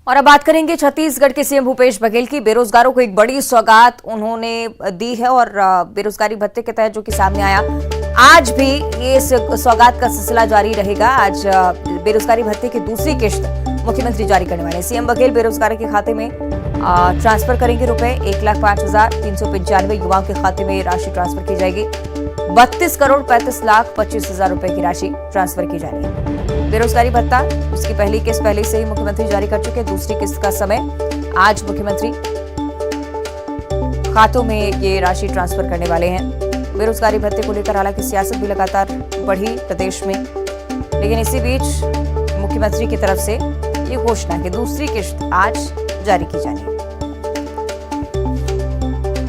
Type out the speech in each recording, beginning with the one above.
और अब बात करेंगे छत्तीसगढ़ के सीएम भूपेश बघेल की। बेरोजगारों को एक बड़ी सौगात उन्होंने दी है और बेरोजगारी भत्ते के तहत जो कि सामने आया, आज भी ये सौगात का सिलसिला जारी रहेगा। आज बेरोजगारी भत्ते की दूसरी किश्त मुख्यमंत्री जारी करने वाले हैं। सीएम बघेल बेरोजगार के खाते में ट्रांसफर करेंगे रुपए। 1,05,395 युवाओं के खाते में राशि ट्रांसफर की जाएगी। 32,35,25,000 रुपए की राशि ट्रांसफर की जा रही है। बेरोजगारी भत्ता उसकी पहली किस्त पहले से ही मुख्यमंत्री जारी कर चुके हैं। दूसरी किस्त का समय आज मुख्यमंत्री खातों में ये राशि ट्रांसफर करने वाले हैं। बेरोजगारी भत्ते को लेकर हालांकि सियासत भी लगातार बढ़ी प्रदेश में, लेकिन इसी बीच मुख्यमंत्री की तरफ से ये घोषणा कि दूसरी किश्त आज जारी की जानी है।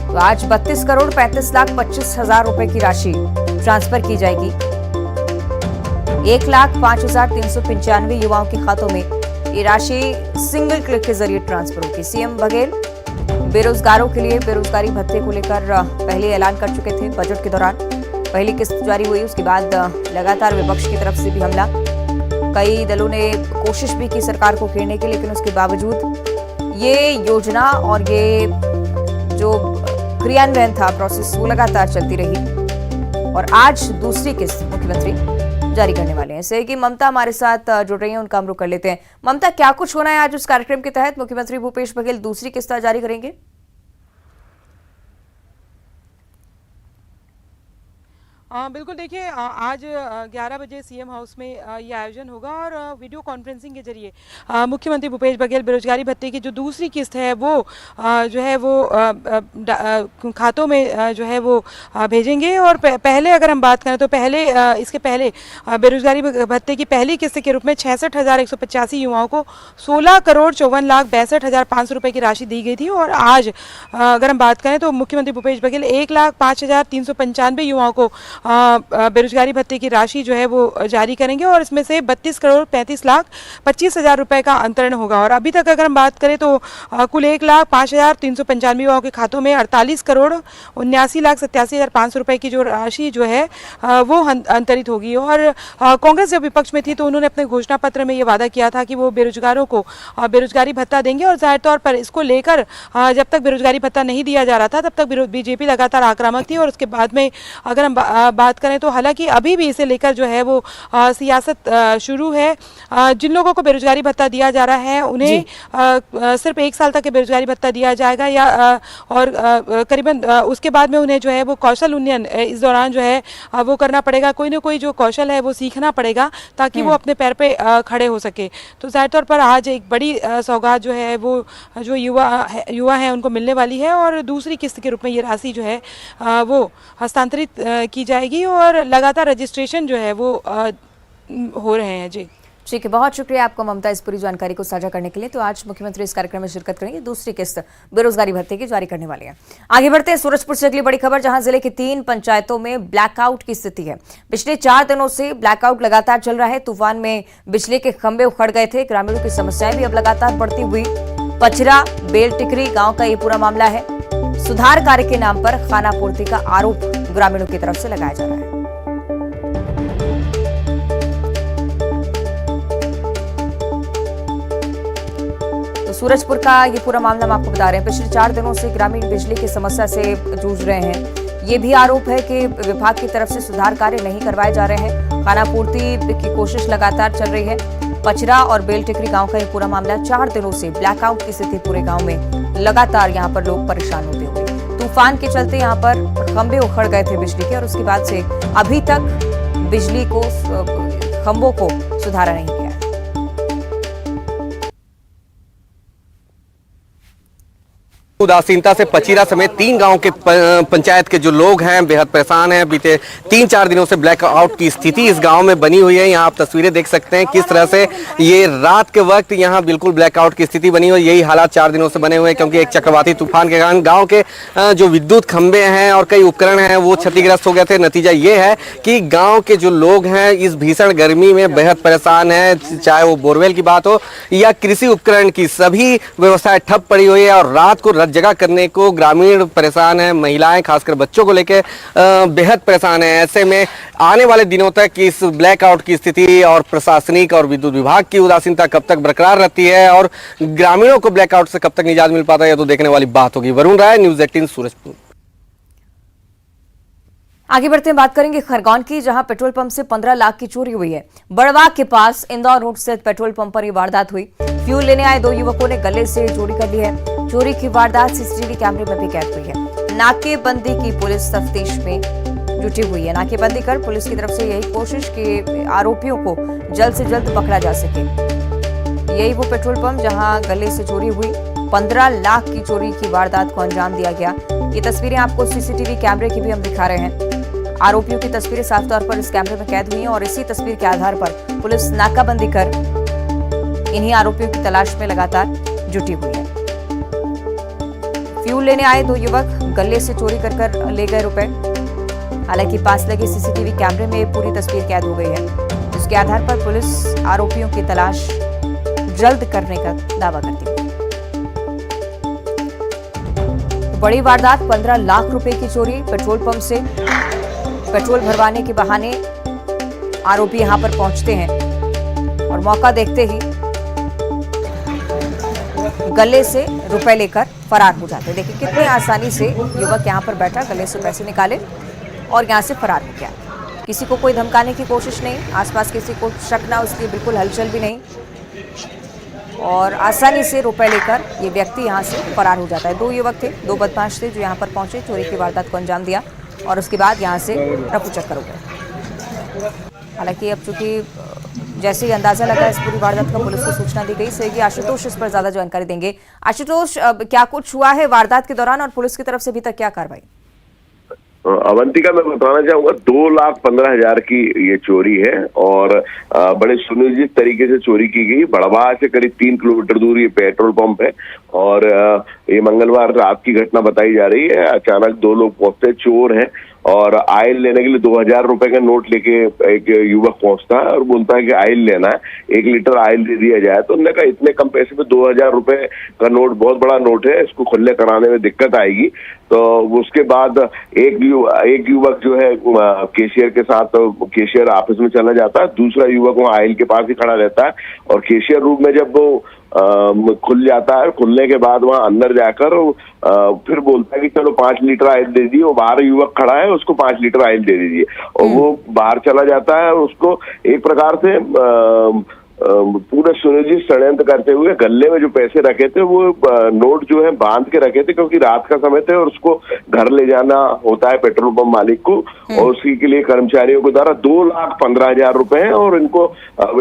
तो आज 32,35,25,000 रुपए की राशि ट्रांसफर की जाएगी। 1,05,395 युवाओं के खातों में ये राशि सिंगल क्लिक के जरिए ट्रांसफर होगी। सीएम बघेल बेरोजगारों के लिए बेरोजगारी भत्ते को लेकर पहले ऐलान कर चुके थे। बजट के दौरान पहली किस्त जारी हुई, उसके बाद लगातार विपक्ष की तरफ से भी हमला। कई दलों ने कोशिश भी की सरकार को घेरने की, लेकिन उसके बावजूद ये योजना और ये जो क्रियान्वयन था, प्रोसेस, वो लगातार चलती रही और आज दूसरी किस्त मुख्यमंत्री जारी करने वाले हैं। ऐसे कि ममता हमारे साथ जुड़ रही हैं, उनका हम रुख कर लेते हैं। ममता, क्या कुछ होना है आज उस कार्यक्रम के तहत? मुख्यमंत्री भूपेश बघेल दूसरी किस्त जारी करेंगे। बिल्कुल, देखिए आज 11 बजे सीएम हाउस में ये आयोजन होगा और वीडियो कॉन्फ्रेंसिंग के जरिए मुख्यमंत्री भूपेश बघेल बेरोजगारी भत्ते की जो दूसरी किस्त है वो जो है वो खातों में जो है वो भेजेंगे। और पहले अगर हम बात करें तो इसके पहले बेरोजगारी भत्ते की पहली किस्त के रूप में 66,185 युवाओं को 16,54,62,500 रुपये की राशि दी गई थी। और आज अगर हम बात करें तो मुख्यमंत्री भूपेश बघेल 1,05,395 युवाओं को बेरोजगारी भत्ते की राशि जो है वो जारी करेंगे और इसमें से 32,35,25,000 रुपए का अंतरण होगा। और अभी तक अगर हम बात करें तो कुल 1,05,395 युवाओं के खातों में 48,79,87,500 रुपए की जो राशि जो है वो अंतरित होगी। और कांग्रेस जब विपक्ष में थी तो उन्होंने अपने घोषणा पत्र में ये वादा किया था कि वो बेरोजगारों को बेरोजगारी भत्ता देंगे और जाहिर तौर पर इसको लेकर जब तक बेरोजगारी भत्ता नहीं दिया जा रहा था तब तक बीजेपी लगातार आक्रामक थी। और उसके बाद में अगर हम बात करें तो हालांकि अभी भी इसे लेकर जो है वो सियासत शुरू है। जिन लोगों को बेरोजगारी भत्ता दिया जा रहा है उन्हें सिर्फ 1 साल तक के बेरोजगारी भत्ता दिया जाएगा या और करीबन उसके बाद में उन्हें जो है वो कौशल उन्नयन इस दौरान जो है वो करना पड़ेगा। कोई ना कोई जो कौशल है वो सीखना पड़ेगा ताकि वो अपने पैर पे खड़े हो सके। तो जाहिर तौर पर आज एक बड़ी सौगात जो है वो जो युवा है उनको मिलने वाली है और दूसरी किस्त के रूप में ये राशि जो है वो हस्तांतरित की जाएगी और लगातार रजिस्ट्रेशन जो है वो हो रहे हैं। जी ठीक है, बहुत शुक्रिया आपको ममता इस पूरी जानकारी को साझा करने के लिए। तो आज मुख्यमंत्री इस कार्यक्रम में शिरकत करेंगे। दूसरी किस्त बेरोजगारी भत्ते की जारी करने वाले हैं। आगे बढ़ते हैं सूरजपुर से अगली बड़ी खबर, जहां जिले की 3 पंचायतों में ब्लैकआउट की स्थिति है। पिछले 4 दिनों से ब्लैकआउट लगातार चल रहा है। तूफान में बिजली के खंभे उखड़ गए थे। ग्रामीणों की समस्याएं भी अब लगातार बढ़ती हुई। पचरा बेल टिकरी गांव का ये पूरा मामला है। सुधार कार्य के नाम पर खानापूर्ति का आरोप ग्रामीणों की तरफ से लगाया जा रहा है। तो सूरजपुर का ये पूरा मामला हम आपको बता रहे हैं। पिछले 4 दिनों से ग्रामीण बिजली की समस्या से जूझ रहे हैं। ये भी आरोप है कि विभाग की तरफ से सुधार कार्य नहीं करवाए जा रहे हैं। खानापूर्ति की कोशिश लगातार चल रही है। पचरा और बेल टिकरी गांव का ये पूरा मामला 4 दिनों से ब्लैकआउट की स्थिति पूरे गांव में। लगातार यहाँ पर लोग परेशान होते हुए, तूफान के चलते यहाँ पर खंभे उखड़ गए थे बिजली के और उसके बाद से अभी तक बिजली को खंभों को सुधारा नहीं गया। उदासीनता से पचीरा समेत 3 गांव के पंचायत के जो लोग हैं बेहद परेशान हैं। बीते 3-4 दिनों से ब्लैकआउट की स्थिति इस गांव में बनी हुई है। यहाँ आप तस्वीरें देख सकते हैं किस तरह से ये रात के वक्त यहाँ बिल्कुल ब्लैकआउट की स्थिति बनी हुई। यही हालात 4 दिनों से बने हुए हैं क्योंकि एक चक्रवाती तूफान के कारण गाँव के जो विद्युत खंभे हैं और कई उपकरण हैं वो क्षतिग्रस्त हो गए थे। नतीजा ये है कि गाँव के जो लोग हैं इस भीषण गर्मी में बेहद परेशान है। चाहे वो बोरवेल की बात हो या कृषि उपकरण की, सभी व्यवस्थाएं ठप पड़ी हुई है और रात को जगह करने को ग्रामीण परेशान है, महिलाएं खासकर बच्चों को लेकर बेहद परेशान है। ऐसे में आने वाले दिनों तक इस ब्लैकआउट की स्थिति और प्रशासनिक और विद्युत विभाग की उदासीनता कब तक बरकरार रहती है और ग्रामीणों को ब्लैकआउट से कब तक निजात मिल पाता है, यह तो देखने वाली बात होगी। वरुण राय, न्यूज़ 18 सूरजपुर। आगे बढ़ते हैं, बात करेंगे खरगोन की, जहां पेट्रोल पंप से 15 लाख की चोरी हुई है। बड़वा के पास इंदौर रोड स्थित पेट्रोल पंप पर यह वारदात हुई। फ्यूल लेने आए दो युवकों ने गले से चोरी कर ली है। चोरी की वारदात सीसीटीवी कैमरे में भी कैद हुई है। नाकेबंदी की पुलिस तफ्तीश में जुटी हुई है। नाकेबंदी कर पुलिस की तरफ से यही कोशिश कि आरोपियों को जल्द से जल्द पकड़ा जा सके। यही वो पेट्रोल पंप जहां गले से चोरी हुई, 15 लाख की चोरी की वारदात को अंजाम दिया गया। ये तस्वीरें आपको सीसीटीवी कैमरे की भी हम दिखा रहे हैं। आरोपियों की तस्वीरें साफ तौर पर इस कैमरे में कैद हुई हैं और इसी तस्वीर के आधार पर पुलिस नाकाबंदी कर इन्हीं आरोपियों की तलाश में लगातार जुटी हुई है। फ्यूल लेने आए दो युवक गले से चोरी कर ले गए रुपए। हालांकि पास लगे सीसीटीवी कैमरे में पूरी तस्वीर कैद हो गई है। इसके आधार पर पुलिस आरोपियों की तलाश जल्द करने का दावा करती है। बड़ी वारदात, 15 लाख रुपए की चोरी पेट्रोल पंप से। पेट्रोल भरवाने के बहाने आरोपी यहां पर पहुंचते हैं और मौका देखते ही गले से रुपए लेकर फरार हो जाते हैं। देखिए कितनी आसानी से युवक यहां पर बैठा, गले से पैसे निकाले और यहां से फरार हो गया। किसी को कोई धमकाने की कोशिश नहीं, आसपास किसी को शक ना, उसकी बिल्कुल हलचल भी नहीं और आसानी से रुपए लेकर ये व्यक्ति यहां से फरार हो जाता है। दो युवक थे, दो बदमाश थे जो यहां पर पहुंचे, चोरी की वारदात को अंजाम दिया और उसके बाद यहां से रफू चक्कर हो गए। हालांकि अब चूंकि जैसे ही अंदाजा लगा इस पूरी वारदात का, पुलिस को सूचना दी गई। सहयोगी आशुतोष इस पर ज्यादा जानकारी देंगे। आशुतोष, क्या कुछ हुआ है वारदात के दौरान और पुलिस की तरफ से अभी तक क्या कार्रवाई? अवंतिका, मैं बताना चाहूंगा 2,15,000 की ये चोरी है और बड़े सुनियोजित तरीके से चोरी की गई। बड़वा से करीब 3 किलोमीटर दूर ये पेट्रोल पंप है और ये मंगलवार रात की घटना बताई जा रही है। अचानक दो लोग पहुंचते, चोर हैं और आयल लेने के लिए 2,000 रुपए का नोट लेके एक युवक पहुंचता है और बोलता है कि आयल लेना है, 1 लीटर आयल दे दिया जाए। तो उन्होंने कहा इतने कम पैसे में 2,000 रुपए का नोट बहुत बड़ा नोट है, इसको खुले कराने में दिक्कत आएगी। तो उसके बाद एक युवक जो है कैशियर के साथ, कैशियर ऑफिस में चला जाता है, दूसरा युवक वहाँ आयल के पास ही खड़ा रहता है और कैशियर रूम में जब वो खुल जाता है, खुलने के बाद वहां अंदर जाकर फिर बोलता है कि चलो 5 लीटर आयल दे दीजिए। वो बाहर युवक खड़ा है, उसको 5 लीटर आयल दे दीजिए और वो बाहर चला जाता है और उसको एक प्रकार से पूरा सुनियोजित षड्यंत्र करते हुए गले में जो पैसे रखे थे वो नोट जो है बांध के रखे थे, क्योंकि रात का समय थे और उसको घर ले जाना होता है पेट्रोल पंप मालिक को और उसी के लिए कर्मचारियों के द्वारा 2,15,000 रुपए हैं और इनको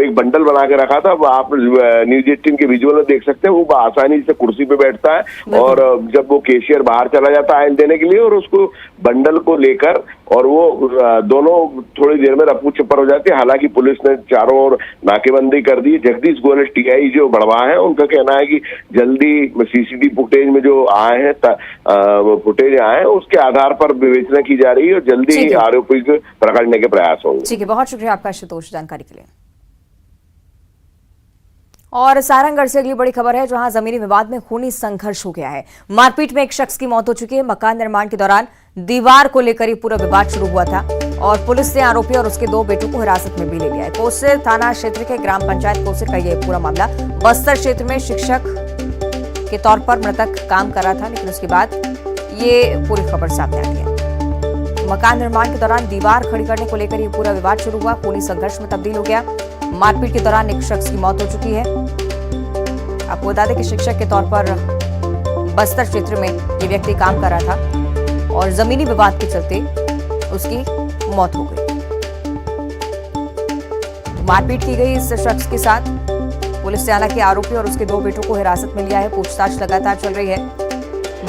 एक बंडल बना के रखा था। आप न्यूज़ 18 के विजुअल में देख सकते हैं, वो आसानी से कुर्सी पे बैठता है और जब वो कैशियर बाहर चला जाता है आयल देने के लिए और उसको बंडल को लेकर और वो दोनों थोड़ी देर में रफू चप्पर हो जाती है। हालांकि पुलिस ने चारों ओर नाकेबंदी कर दी। जगदीश गोयल टीआई जो बड़वा है, उनका कहना है कि जल्दी सीसीटीवी फुटेज में जो आए हैं फुटेज आए हैं उसके आधार पर विवेचना की जा रही है और जल्दी ही आरोपी को पकड़ने के प्रयास होंगे। ठीक है, बहुत शुक्रिया आपका आशुतोष जानकारी के लिए। और सारंगगढ़ से अगली बड़ी खबर है, जहां जमीनी विवाद में खूनी संघर्ष हो गया है। मारपीट में एक शख्स की मौत हो चुकी है। मकान निर्माण के दौरान दीवार को लेकर ये पूरा विवाद शुरू हुआ था और पुलिस ने आरोपी और उसके 2 बेटों को हिरासत में भी ले लिया है। कोसिर थाना क्षेत्र के ग्राम पंचायत कोसिर का यह पूरा मामला। बस्तर क्षेत्र में शिक्षक के तौर पर मृतक काम कर रहा था, लेकिन उसके बाद ये पूरी खबर सामने आई है। मकान निर्माण के दौरान दीवार खड़ी करने को लेकर यह पूरा विवाद शुरू हुआ, खूनी संघर्ष में तब्दील हो गया। मारपीट के दौरान एक शख्स की मौत हो चुकी है। आपको बता दें कि शिक्षक के तौर पर बस्तर क्षेत्र में ये व्यक्ति काम कर रहा था और जमीनी विवाद के चलते उसकी मौत हो गई। मारपीट की गई इस शख्स के साथ। पुलिस ने हालांकि आरोपी और उसके 2 बेटों को हिरासत में लिया है। पूछताछ लगातार चल रही है।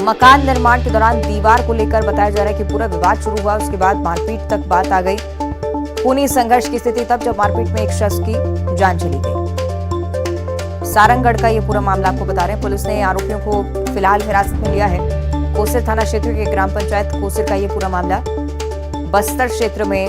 मकान निर्माण के दौरान दीवार को लेकर बताया जा रहा है कि पूरा विवाद शुरू हुआ, उसके बाद मारपीट तक बात आ गई। खूनी संघर्ष की स्थिति तब जब मारपीट में एक शख्स की जान चली गई। सारंगगढ़ का ये पूरा मामला आपको बता रहे हैं। पुलिस ने आरोपियों को फिलहाल हिरासत में लिया है। कोसिर थाना क्षेत्र के ग्राम पंचायत कोसिर का ये पूरा मामला। बस्तर क्षेत्र में